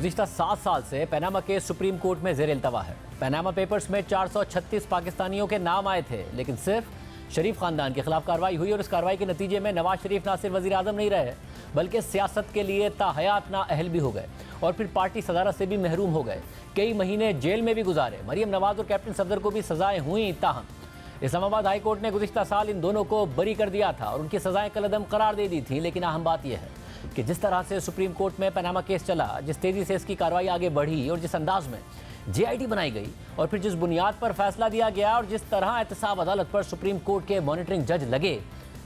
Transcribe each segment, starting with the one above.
गुज़िश्ता 7 साल से Panama case supreme court में ज़ेर इल्तवा है। पनामा पेपर्स में 436 पाकिस्तानियों के नाम आए थे, लेकिन सिर्फ शरीफ खानदान के खिलाफ कार्रवाई हुई और इस कार्रवाई के नतीजे में नवाज शरीफ ना सिर्फ वज़ीर आज़म नहीं रहे बल्कि सियासत के लिए ताहयात नाअहल भी हो गए और फिर पार्टी सदारत से भी महरूम हो गए। कई महीने जेल में भी गुजारे। मरियम नवाज और कैप्टन सफदर को भी सजाएं हुई, ताहम इस्लामाबाद हाई कोर्ट ने गुज़िश्ता साल इन दोनों को बरी कर दिया था और उनकी सजाएं कलअदम करार दे दी थी। लेकिन अहम बात यह है कि जिस तरह से सुप्रीम कोर्ट में पनामा केस चला, जिस तेज़ी से इसकी कार्रवाई आगे बढ़ी और जिस अंदाज में JIT बनाई गई और फिर जिस बुनियाद पर फैसला दिया गया और जिस तरह एहतसाब अदालत पर सुप्रीम कोर्ट के मॉनिटरिंग जज लगे,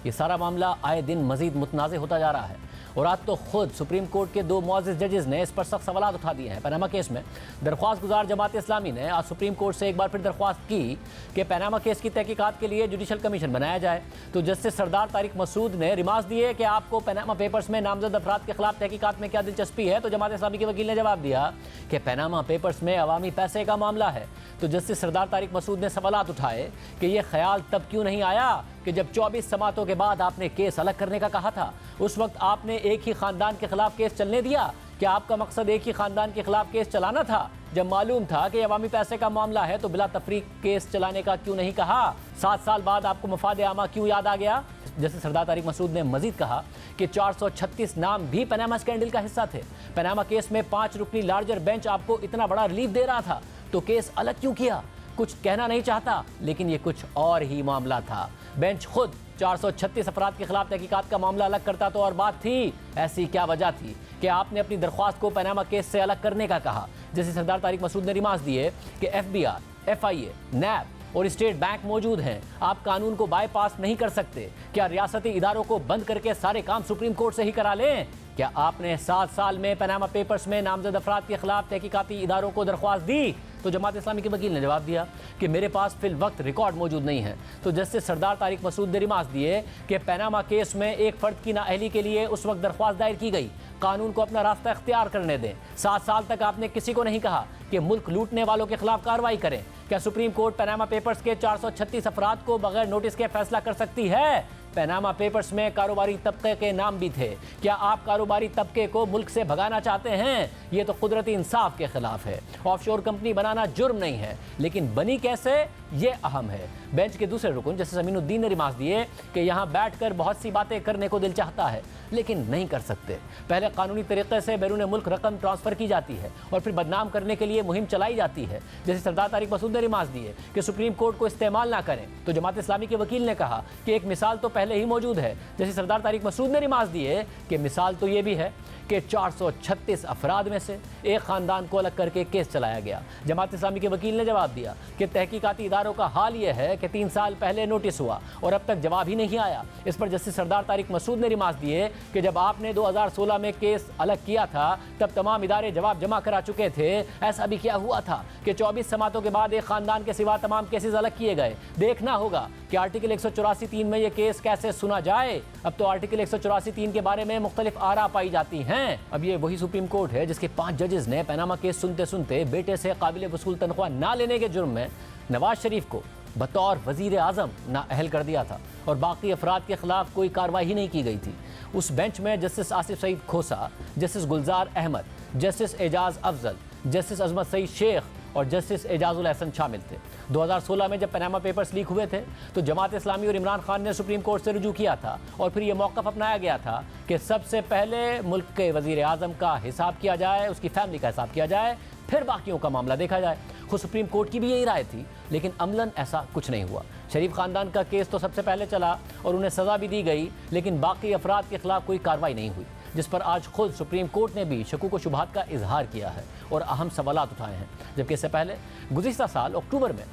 ये सारा मामला आए दिन मजीद मुतनाज़ होता जा रहा है। और आज तो खुद सुप्रीम कोर्ट के 2 मुअज़्ज़िज़ जजेस ने इस पर सख्त सवाल उठा दिए हैं। पनामा केस में दरख्वास्त गुजार जमात इस्लामी ने आज सुप्रीम कोर्ट से एक बार फिर दरख्वास्त की कि पनामा केस की तहकीकात के लिए जुडिशल कमीशन बनाया जाए। तो जस्टिस सरदार तारिक मसूद ने रिमार्क दिए कि आपको पनामा पेपर्स में नामजद अफराद के खिलाफ तहकीकात में क्या दिलचस्पी है। तो जमात इस्लामी के वकील ने जवाब दिया कि पनामा पेपर्स में अवामी पैसे का मामला है। तो जस्टिस सरदार तारिक मसूद ने सवालात उठाए कि यह ख्याल तब क्यों नहीं आया कि जब 24 समातों के बाद आपने केस अलग करने का कहा था, उस वक्त आपने एक ही खानदान के खिलाफ केस चलने दिया। क्या आपका मकसद एक ही खानदान के खिलाफ केस चलाना था? जब मालूम था कि अवामी पैसे का मामला है तो बिला तफरीक केस चलाने का क्यों नहीं कहा? 7 साल बाद आपको मफाद आमा क्यों याद आ गया? जैसे सरदार तारिक मसूद ने मजीद कहा कि 436 नाम भी पनामा स्कैंडल का हिस्सा थे। पनामा केस में 5 रुकनी लार्जर बेंच आपको इतना बड़ा रिलीफ दे रहा था, तो केस अलग क्यों किया? कुछ कहना नहीं चाहता, लेकिन ये कुछ और ही मामला था। बेंच खुद 436 अफराद के खिलाफ तहकीकात का मामला अलग करता तो और बात थी। ऐसी क्या वजह थी कि आपने अपनी दरख्वास्त को पनामा केस से अलग करने का कहा? जैसे सरदार तारिक मसूद ने रिमार्क दिए कि FBI, FIA, NAB और स्टेट बैंक मौजूद हैं। आप कानून को बाईपास नहीं कर सकते। क्या रियासती इदारों को बंद करके सारे काम सुप्रीम कोर्ट से ही करा लें? क्या आपने 7 साल में पनामा पेपर्स में नामजद अफराद के खिलाफ तहकीकाती इदारों को दरख्वास्त दी? तो जमात इस्लामी के वकील ने जवाब दिया कि मेरे पास फिल वक्त रिकॉर्ड मौजूद नहीं है। तो जस्टिस सरदार तारिक मसूद ने रिमार्क दिए कि पनामा केस में एक फ़र्द की नाअहली के लिए उस वक्त दरख्वास्त दायर की गई। कानून को अपना रास्ता इख्तियार करने दें। 7 साल तक आपने किसी को नहीं कहा कि मुल्क लूटने वालों के खिलाफ कार्रवाई करें। क्या सुप्रीम कोर्ट पनामा पेपर्स के 436 अफराद को बगैर नोटिस के फैसला कर सकती है? पनामा पेपर्स में कारोबारी तबके के नाम भी थे। क्या आप कारोबारी तबके को मुल्क से भगाना चाहते हैं? ये तो कुदरती इंसाफ के खिलाफ है। ऑफशोर कंपनी बनाना जुर्म नहीं है, लेकिन बनी कैसे, ये अहम है। बेंच के दूसरे रुकन जैसे अमीनुद्दीन ने रिमार्क दिए कि यहाँ बैठकर बहुत सी बातें करने को दिल चाहता है, लेकिन नहीं कर सकते। पहले कानूनी तरीके से बैरून मुल्क रकम ट्रांसफ़र की जाती है और फिर बदनाम करने के लिए मुहिम चलाई जाती है। जैसे सरदार तारिक मसूद ने रिमार्क दिए कि सुप्रीम कोर्ट को इस्तेमाल ना करें। तो जमात इस्लामी के वकील ने कहा कि एक मिसाल तो पहले ही मौजूद है। जैसे सरदार तारिक मसूद ने रिमार्क दिए कि मिसाल तो ये भी है कि 436 अफराद में से एक ख़ानदान को अलग करके केस चलाया गया। जमात इस्लामी के वकील ने जवाब दिया कि तहकीकाती इदारों का हाल यह है कि 3 साल पहले नोटिस हुआ और अब तक जवाब ही नहीं आया। इस पर जस्टिस सरदार तारिक मसूद ने रिमार्क दिए कि जब आपने 2016 में केस अलग किया था तब तमाम इदारे जवाब जमा करा चुके थे। ऐसा भी क्या हुआ था कि 24 समातों के बाद एक ख़ानदान के सिवा तमाम केसेस अलग किए गए? देखना होगा कि आर्टिकल 184(3) में ये केस कैसे सुना जाए। अब तो आर्टिकल 184(3) के बारे में मुख्तलिफ आरा पाई जाती हैं। अब ये वही सुप्रीम कोर्ट है जिसके 5 जजेस ने पनामा केस सुनते सुनते बेटे से काबिल वसूल तनख्वाह ना लेने के जुर्म में नवाज शरीफ को बतौर वजीर आज़म नाअहल कर दिया था और बाकी अफराद के खिलाफ कोई कार्रवाई ही नहीं की गई थी। उस बेंच में जस्टिस आसिफ सईद खोसा, जस्टिस गुलजार अहमद, जस्टिस एजाज अफजल, जस्टिस अजमत सईद शेख और जस्टिस एजाजुल हसन शामिल थे। 2016 में जब पनामा पेपर्स लीक हुए थे तो जमात इस्लामी और इमरान खान ने सुप्रीम कोर्ट से रुजू किया था और फिर ये मौक़िफ़ अपनाया गया था कि सबसे पहले मुल्क के वज़ीर आज़म का हिसाब किया जाए, उसकी फैमिली का हिसाब किया जाए, फिर बाकियों का मामला देखा जाए। खुद सुप्रीम कोर्ट की भी यही राय थी, लेकिन अमलन ऐसा कुछ नहीं हुआ। शरीफ ख़ानदान का केस तो सबसे पहले चला और उन्हें सज़ा भी दी गई, लेकिन बाकी अफराद के खिलाफ कोई कार्रवाई नहीं हुई, जिस पर आज खुद सुप्रीम कोर्ट ने भी शकूक व शुबहात का इजहार किया है और अहम सवालात उठाए हैं। जबकि इससे पहले गुज़िश्ता साल अक्टूबर में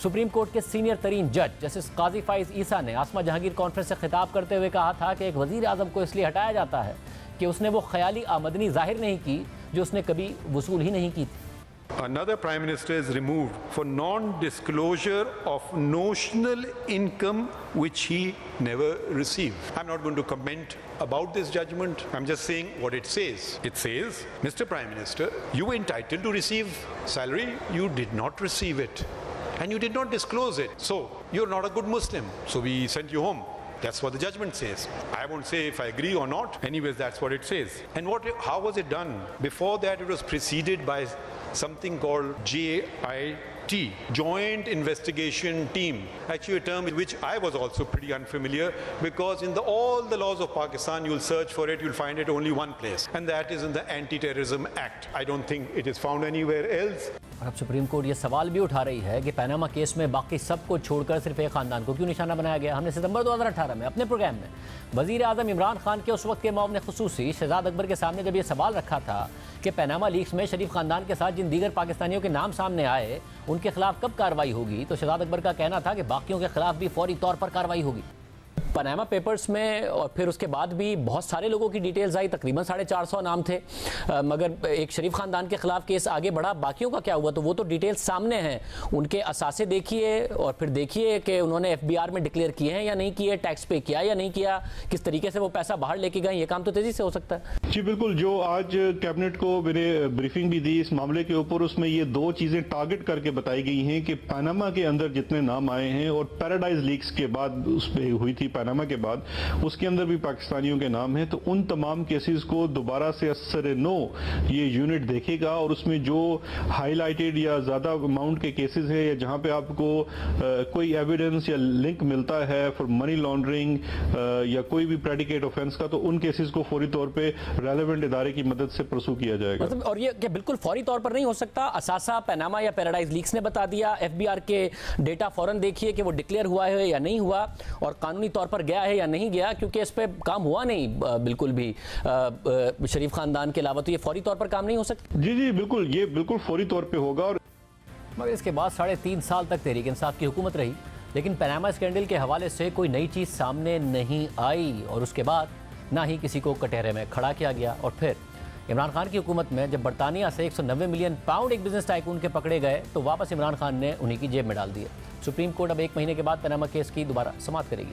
सुप्रीम कोर्ट के सीनियर तरीन जज जस्टिस काजी फाइज ईसा ने आसमा जहांगीर कॉन्फ्रेंस से खिताब करते हुए कहा था कि एक वज़ीर आज़म को इसलिए हटाया जाता है कि उसने वो ख्याली आमदनी जाहिर नहीं की जो उसने कभी वसूल ही नहीं की थी। Another Prime Minister is removed for non-disclosure of notional income which he never received. I'm not going to comment about this judgment. I'm just saying what it says. It says, Mr. Prime Minister, you were entitled to receive salary. You did not receive it. And you did not disclose it. So, you're not a good Muslim. So, we sent you home. That's what the judgment says. I won't say if I agree or not. Anyways, that's what it says. And how was it done? Before that, it was preceded by something called JIT, Joint Investigation Team. Actually, a term with which I was also pretty unfamiliar, because in all the laws of Pakistan, you'll search for it, you'll find it only one place, and that is in the Anti-Terrorism Act. I don't think it is found anywhere else. और अब supreme court ये सवाल भी उठा रही है कि Panama case में बाकी सबको छोड़कर सिर्फ एक खानदान को क्यों निशाना बनाया गया। हमने सितंबर 2018 में अपने प्रोग्राम में वजीर आजम इमरान खान के उस वक्त के मौमन खुसूसी शहजाद अकबर के सामने जब ये सवाल रखा था कि पनामा लीक्स में शरीफ खानदान के साथ जिन दीगर पाकिस्तानियों के नाम सामने आए उनके खिलाफ कब कार्रवाई होगी, तो शहजाद अकबर का कहना था कि बाकियों के खिलाफ भी फौरी तौर पर कार्रवाई होगी। पनामा पेपर्स में और फिर उसके बाद भी बहुत सारे लोगों की डिटेल्स आई, तकरीबन 450 नाम थे, मगर एक शरीफ खानदान के खिलाफ केस आगे बढ़ा। बाकियों का क्या हुआ, तो वो तो डिटेल्स सामने हैं। उनके असासे देखिए और फिर देखिए कि उन्होंने एफबीआर में डिक्लेयर किए हैं या नहीं किए, टैक्स पे किया या नहीं किया, किस तरीके से वो पैसा बाहर लेके गए, ये काम तो तेजी से हो सकता है। जी बिल्कुल, जो आज कैबिनेट को मैंने ब्रीफिंग भी दी इस मामले के ऊपर, उसमें ये दो चीजें टारगेट करके बताई गई हैं कि पनामा के अंदर जितने नाम आए हैं और पैराडाइज लीक्स के बाद उसमें हुई थी पनामा के बाद, उसके अंदर भी पाकिस्तानियों के नाम हैं, तो उन तमाम केसेस को दोबारा से असर नो ये यूनिट देखेगा और उसमें जो हाईलाइटेड या ज्यादा अमाउंट के केसेस हैं या जहां पे आपको कोई एविडेंस या लिंक मिलता है फॉर मनी लॉन्ड्रिंग या कोई भी प्रेडिकेट ऑफेंस का, तो उन केसेस को फौरी तौर पे रेलेवेंट इदारे की मदद से परसू किया जाएगा। मतलब और ये क्या बिल्कुल फौरी तौर पर नहीं हो सकता? असासा, पनामा या पैराडाइज लीक्स ने बता दिया, एफबीआर के डेटा फौरन देखिए कि वो डिक्लेयर हुआ है या नहीं हुआ और कानूनी तौर पर गया है या नहीं गया, क्योंकि इस पे काम हुआ नहीं बिल्कुल भी शरीफ खानदान के अलावा, तो ये फौरी तौर पर काम नहीं हो सकता। जी बिल्कुल, ये बिल्कुल फौरी तौर पे होगा। और मगर इसके बाद 3.5 साल तक तहरीक इंसाफ की हुकूमत रही, लेकिन पनामा स्कैंडल के हवाले से कोई नई चीज़ सामने नहीं आई और उसके बाद ना ही किसी को कटहरे में खड़ा किया गया। और फिर इमरान खान की हुकूमत में जब बरतानिया से 190 मिलियन पाउंड एक बिजनेस टाइकून के पकड़े गए, तो वापस इमरान खान ने उन्हीं की जेब में डाल दिए। सुप्रीम कोर्ट अब 1 महीने के बाद पनामा केस की दोबारा समाअत करेगी।